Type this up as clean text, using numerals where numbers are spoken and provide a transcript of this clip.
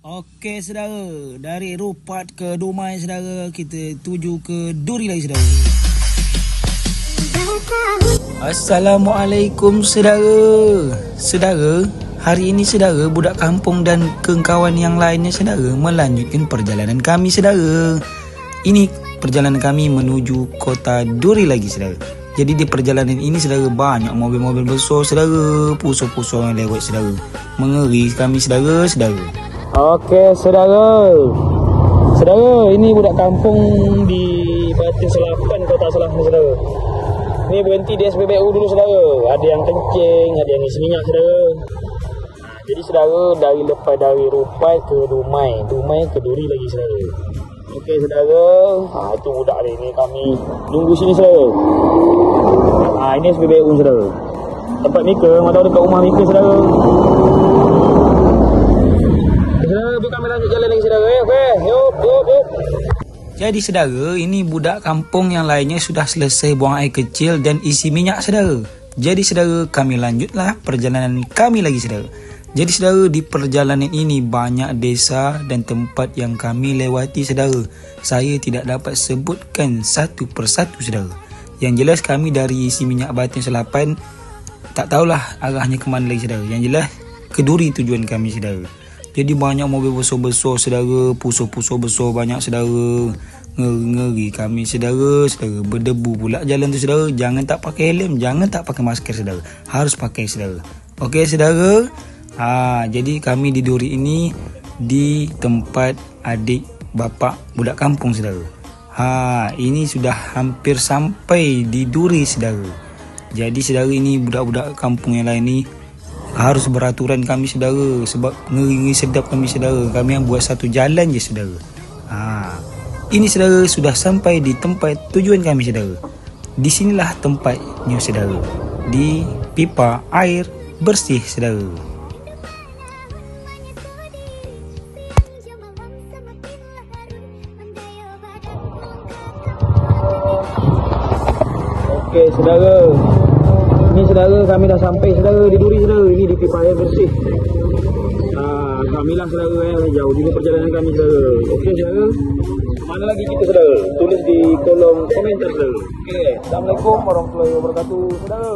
Okey saudara, dari Rupat ke Dumai saudara, kita tuju ke Duri lagi saudara. Assalamualaikum saudara. Saudara, hari ini saudara, budak kampung dan kawan yang lainnya saudara melanjutkan perjalanan kami saudara. Ini perjalanan kami menuju kota Duri lagi saudara. Jadi di perjalanan ini saudara banyak mobil-mobil besar saudara, pusau-pusau yang lewat saudara. Mengeri kami saudara. Okey saudara, ini budak kampung di Batin Selapan, Kota Selatan saudara. Ini berhenti di SPBU dulu saudara. Ada yang kencing, ada yang isi minyak saudara. Jadi saudara, dari Rupat ke Dumai ke Duri lagi saudara. Okey saudara, itu budak ni kami tunggu sini saudara. Ini SPBU saudara. Tempat Mika, mana dekat rumah Mika saudara. Kami lanjut jalan lagi saudara. Okey, yuk. Jadi saudara, ini budak kampung yang lainnya sudah selesai buang air kecil dan isi minyak saudara. Jadi saudara, kami lanjutlah perjalanan kami lagi saudara. Jadi saudara, di perjalanan ini banyak desa dan tempat yang kami lewati saudara. Saya tidak dapat sebutkan satu persatu saudara. Yang jelas kami dari isi minyak Batin Selapan, tak tahulah arahnya ke mana lagi saudara. Yang jelas ke Duri tujuan kami saudara. Jadi banyak mobil besar-besar saudara, pusau-pusau besar banyak saudara. Ngeri kami saudara. Berdebu pula jalan tu saudara. Jangan tak pakai helm, jangan tak pakai masker saudara. Harus pakai saudara. Okey saudara. Jadi kami di Duri ini di tempat adik bapa budak kampung saudara. Ini sudah hampir sampai di Duri saudara. Jadi saudara, ini budak-budak kampung yang lain ni harus beraturan kami saudara, sebab ngeri sedap kami saudara. Kami yang buat satu jalan je saudara. Ini saudara, sudah sampai di tempat tujuan kami saudara. Di sinilah tempatnya saudara, di pipa air bersih saudara. Okey saudara, ini saudara, kami dah sampai saudara di Duri saudara. Ini di pipa air bersih. Kami lah saudara, jauh juga perjalanan kami saudara. Okey saudara, mana lagi kita saudara? Tulis di kolom komentar saudara. Okey, Assalamualaikum warahmatullahi wabarakatuh saudara.